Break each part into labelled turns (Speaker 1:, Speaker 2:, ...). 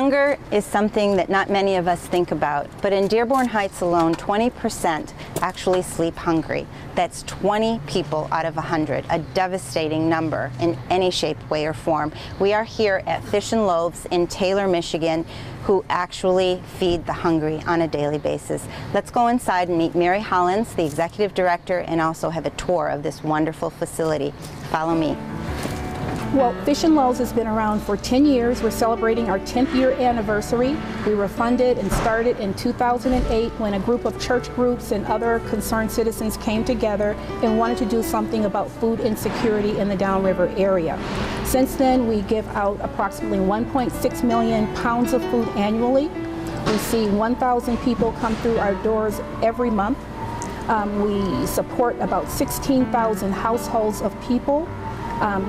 Speaker 1: Hunger is something that not many of us think about, but in Dearborn Heights alone, 20% actually sleep hungry. That's 20 people out of 100, a devastating number in any shape, way, or form. We are here at Fish and Loaves in Taylor, Michigan, who actually feed the hungry on a daily basis. Let's go inside and meet Mary Hollins, the executive director, and also have a tour of this wonderful facility. Follow me.
Speaker 2: Well, Fish and Loaves has been around for 10 years. We're celebrating our 10th year anniversary. We were funded and started in 2008 when a group of church groups and other concerned citizens came together and wanted to do something about food insecurity in the downriver area. Since then, we give out approximately 1.6 million pounds of food annually. We see 1,000 people come through our doors every month. We support about 16,000 households of people.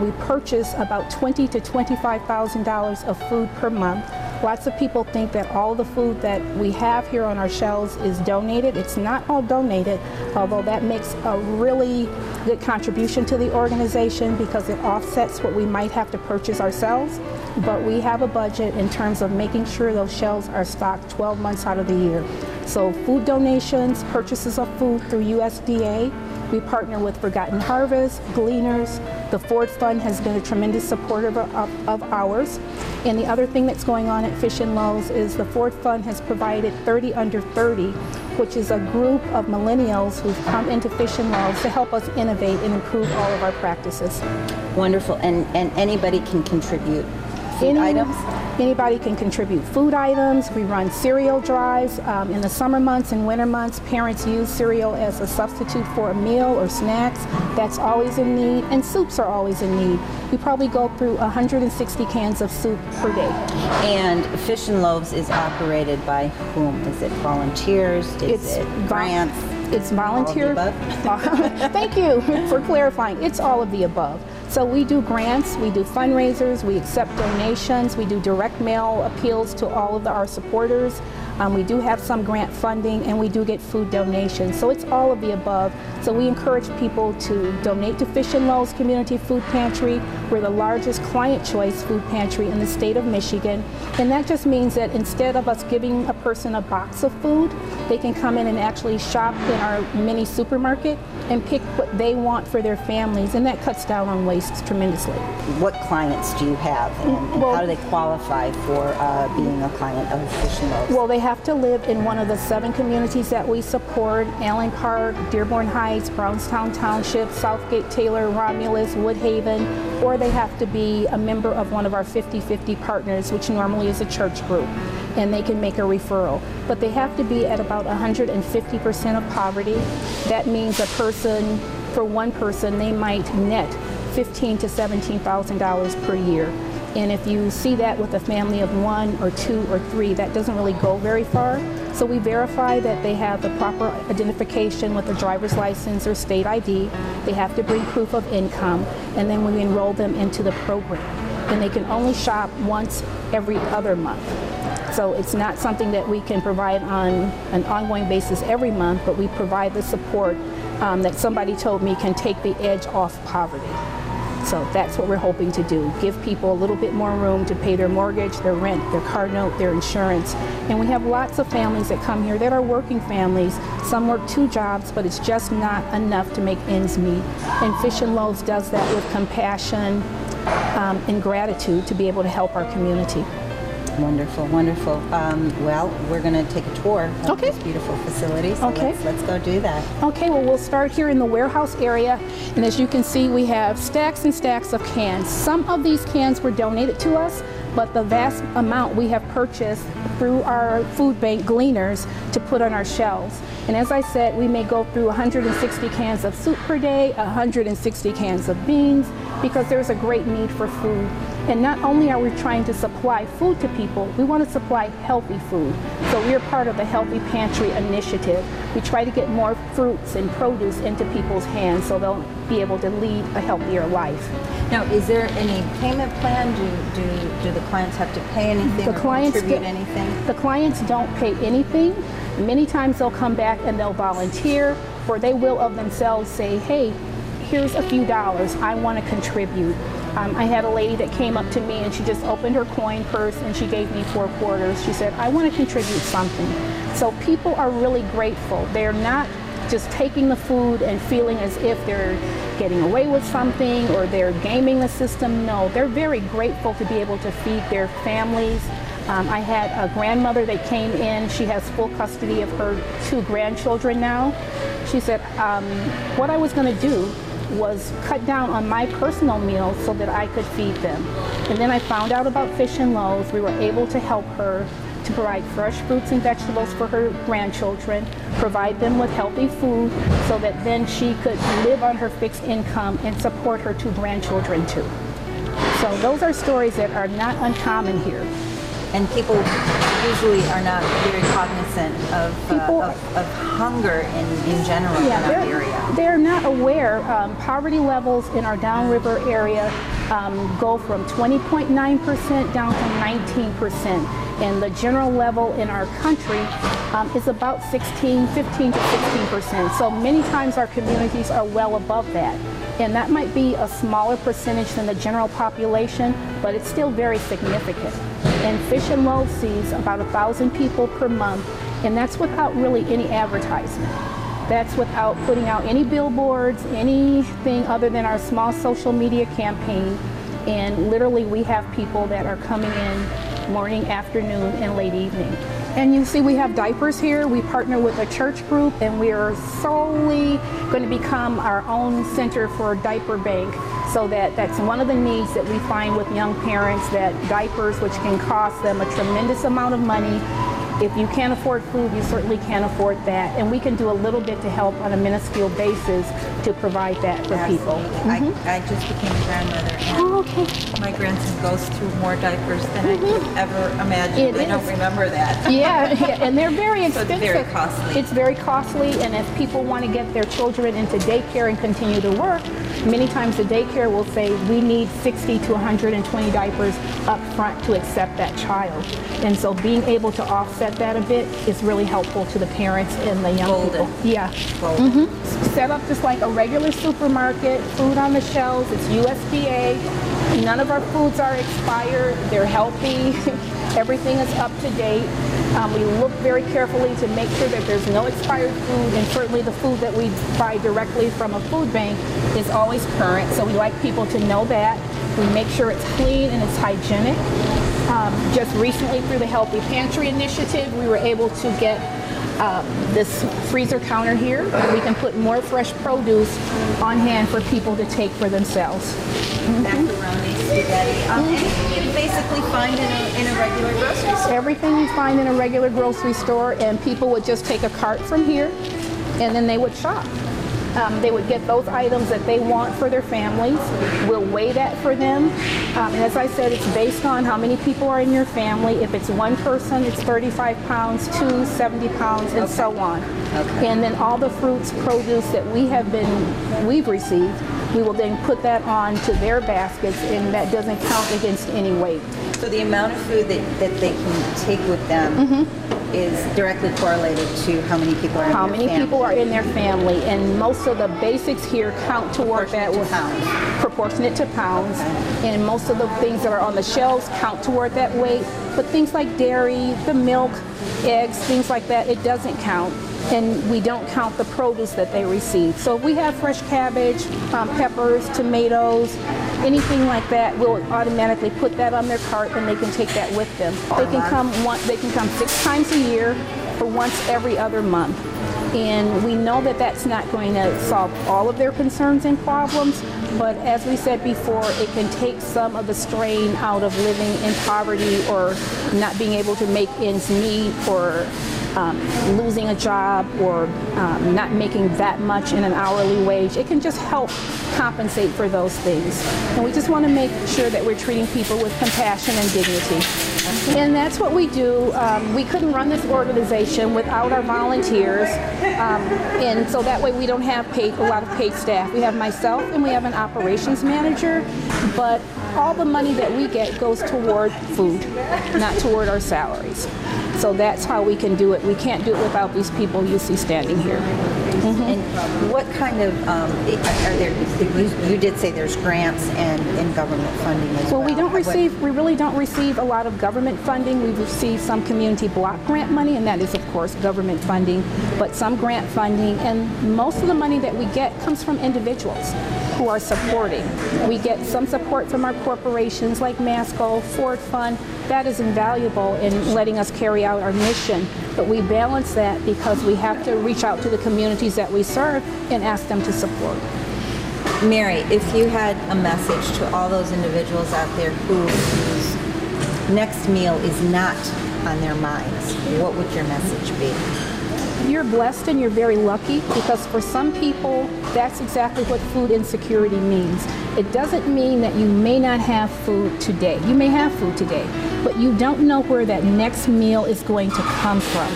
Speaker 2: We purchase about $20,000 to $25,000 of food per month. Lots of people think that all the food that we have here on our shelves is donated. It's not all donated, although that makes a really good contribution to the organization because it offsets what we might have to purchase ourselves. But we have a budget in terms of making sure those shelves are stocked 12 months out of the year. So food donations, purchases of food through USDA. We partner with Forgotten Harvest, Gleaners. The Ford Fund has been a tremendous supporter of ours. And the other thing that's going on at Fish and Loaves is the Ford Fund has provided 30 Under 30, which is a group of millennials who've come into Fish and Loaves to help us innovate and improve all of our practices.
Speaker 1: Wonderful. And anybody can contribute food items?
Speaker 2: Anybody can contribute food items. We run cereal drives. In the summer months and winter months, parents use cereal as a substitute for a meal or snacks. That's always in need, and soups are always in need. We probably go through 160 cans of soup per day.
Speaker 1: And Fish and Loaves is operated by whom? Is it volunteers? Is it grants?
Speaker 2: It's volunteer.
Speaker 1: All of the above?
Speaker 2: Thank you for clarifying. It's all of the above. So we do grants, we do fundraisers, we accept donations, we do direct mail appeals to all of our supporters. We do have some grant funding, and we do get food donations. So it's all of the above. So we encourage people to donate to Fish and Loaves Community Food Pantry. We're the largest client choice food pantry in the state of Michigan. And that just means that instead of us giving a person a box of food, they can come in and actually shop in our mini supermarket and pick what they want for their families. And that cuts down on waste tremendously.
Speaker 1: What clients do you have, and how do they qualify for being a client of Fish and Loaves?
Speaker 2: Well, they have to live in one of the 7 communities that we support: Allen Park, Dearborn Heights, Brownstown Township, Southgate, Taylor, Romulus, Woodhaven, or they have to be a member of one of our 50-50 partners, which normally is a church group, and they can make a referral. But they have to be at about 150% of poverty. That means for one person, they might net $15,000 to $17,000 per year. And if you see that with a family of 1 or 2 or 3, that doesn't really go very far. So we verify that they have the proper identification with a driver's license or state ID. They have to bring proof of income, and then we enroll them into the program. And they can only shop once every other month. So it's not something that we can provide on an ongoing basis every month, but we provide the support that somebody told me can take the edge off poverty. So that's what we're hoping to do, give people a little bit more room to pay their mortgage, their rent, their car note, their insurance. And we have lots of families that come here that are working families. Some work 2 jobs, but it's just not enough to make ends meet. And Fish and Loaves does that with compassion and gratitude to be able to help our community.
Speaker 1: Wonderful, wonderful. Well, we're going to take a tour of this beautiful facility, so let's go do that.
Speaker 2: Okay, well, we'll start here in the warehouse area, and as you can see, we have stacks and stacks of cans. Some of these cans were donated to us, but the vast amount we have purchased through our food bank Gleaners to put on our shelves. And as I said, we may go through 160 cans of soup per day, 160 cans of beans, because there's a great need for food. And not only are we trying to supply food to people, we want to supply healthy food. So we are part of the Healthy Pantry initiative. We try to get more fruits and produce into people's hands so they'll be able to lead a healthier life.
Speaker 1: Now, is there any payment plan? Do the clients have to pay anything or contribute anything?
Speaker 2: The clients don't pay anything. Many times they'll come back and they'll volunteer, or they will of themselves say, hey, here's a few dollars, I want to contribute. I had a lady that came up to me and she just opened her coin purse and she gave me 4 quarters. She said, I want to contribute something. So people are really grateful. They're not just taking the food and feeling as if they're getting away with something or they're gaming the system. No, they're very grateful to be able to feed their families. I had a grandmother that came in. She has full custody of her 2 grandchildren now. She said, what I was going to do was cut down on my personal meals so that I could feed them. And then I found out about Fish and Loaves. We were able to help her to provide fresh fruits and vegetables for her grandchildren, provide them with healthy food so that then she could live on her fixed income and support her 2 grandchildren too. So those are stories that are not uncommon here.
Speaker 3: And people usually are not very cognizant of hunger in general in our area.
Speaker 2: They're not aware. Poverty levels in our downriver area go from 20.9% down to 19%. And the general level in our country is about 15 to 16%. So many times our communities are well above that. And that might be a smaller percentage than the general population, but it's still very significant. And Fish and Loaves sees about 1,000 people per month, and that's without really any advertisement. That's without putting out any billboards, anything other than our small social media campaign. And literally we have people that are coming in morning, afternoon, and late evening. And you see we have diapers here. We partner with a church group and we are solely going to become our own center for a diaper bank, so that's one of the needs that we find with young parents, that diapers, which can cost them a tremendous amount of money. If you can't afford food, you certainly can't afford that. And we can do a little bit to help on a minuscule basis to provide that for people.
Speaker 3: I just became a grandmother, and my grandson goes through more diapers than I could ever imagine. I don't remember that.
Speaker 2: Yeah, and they're very expensive.
Speaker 3: So it's very costly.
Speaker 2: It's very costly, and if people want to get their children into daycare and continue to work, many times the daycare will say we need 60 to 120 diapers up front to accept that child. And so being able to offset that a bit is really helpful to the parents and the young people. Yeah. Set up just like a regular supermarket, food on the shelves, it's USDA. None of our foods are expired, they're healthy, everything is up to date. We look very carefully to make sure that there's no expired food, and certainly the food that we buy directly from a food bank is always current, so we like people to know that. We make sure it's clean and it's hygienic. Just recently through the Healthy Pantry initiative, we were able to get this freezer counter here, and we can put more fresh produce on hand for people to take for themselves.
Speaker 3: Macaroni, spaghetti, anything you basically find in a regular grocery store.
Speaker 2: Everything you find in a regular grocery store, and people would just take a cart from here and then they would shop. They would get those items that they want for their families. We'll weigh that for them. And as I said, it's based on how many people are in your family. If it's one person, it's 35 pounds, 2, 70 pounds, and so on. And then all the fruits, produce that we've received, we will then put that on to their baskets, and that doesn't count against any weight.
Speaker 3: So the amount of food that they can take with them is directly correlated to how many people are in their family.
Speaker 2: How many people are in their family, and most of the basics here count toward that. Proportionate to pounds. And most of the things that are on the shelves count toward that weight. But things like dairy, the milk, eggs, things like that, it doesn't count. And we don't count the produce that they receive. So if we have fresh cabbage, peppers, tomatoes, anything like that, we'll automatically put that on their cart and they can take that with them. They can come 6 times a year or once every other month. And we know that that's not going to solve all of their concerns and problems, but as we said before, it can take some of the strain out of living in poverty or not being able to make ends meet, or losing a job, or not making that much in an hourly wage. It can just help compensate for those things. And we just want to make sure that we're treating people with compassion and dignity. And that's what we do. We couldn't run this organization without our volunteers. And so that way we don't have a lot of paid staff. We have myself and we have an operations manager, but all the money that we get goes toward food, not toward our salaries. So that's how we can do it. We can't do it without these people you see standing here.
Speaker 3: And what kind of, are there, you did say there's grants and government funding as well.
Speaker 2: Well, we really don't receive a lot of government funding. We receive some community block grant money, and that is, of course, government funding, but some grant funding, and most of the money that we get comes from individuals who are supporting. We get some support from our corporations like Masco, Ford Fund. That is invaluable in letting us carry out our mission, but we balance that because we have to reach out to the communities that we serve and ask them to support.
Speaker 3: Mary, if you had a message to all those individuals out there whose next meal is not on their minds, what would your message be?
Speaker 2: You're blessed and you're very lucky, because for some people, that's exactly what food insecurity means. It doesn't mean that you may not have food today. You may have food today, but you don't know where that next meal is going to come from.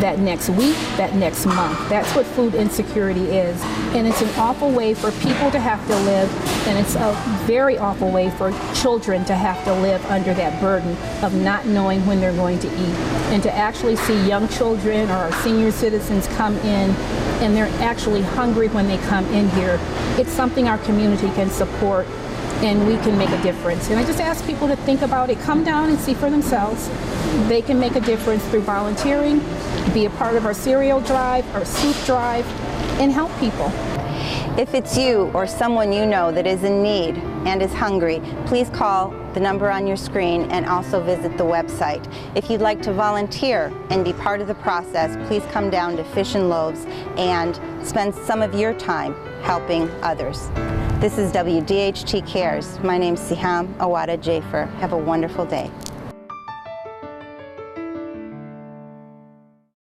Speaker 2: That next week, that next month. That's what food insecurity is. And it's an awful way for people to have to live, and it's a very awful way for children to have to live under that burden of not knowing when they're going to eat. And to actually see young children or our senior citizens come in and they're actually hungry when they come in here, it's something our community can support and we can make a difference. And I just ask people to think about it, come down and see for themselves. They can make a difference through volunteering, be a part of our cereal drive, our soup drive, and help people.
Speaker 1: If it's you or someone you know that is in need and is hungry, please call the number on your screen and also visit the website. If you'd like to volunteer and be part of the process, please come down to Fish and Loaves and spend some of your time helping others. This is WDHT Cares. My name's Siham Awada Jafer. Have a wonderful day.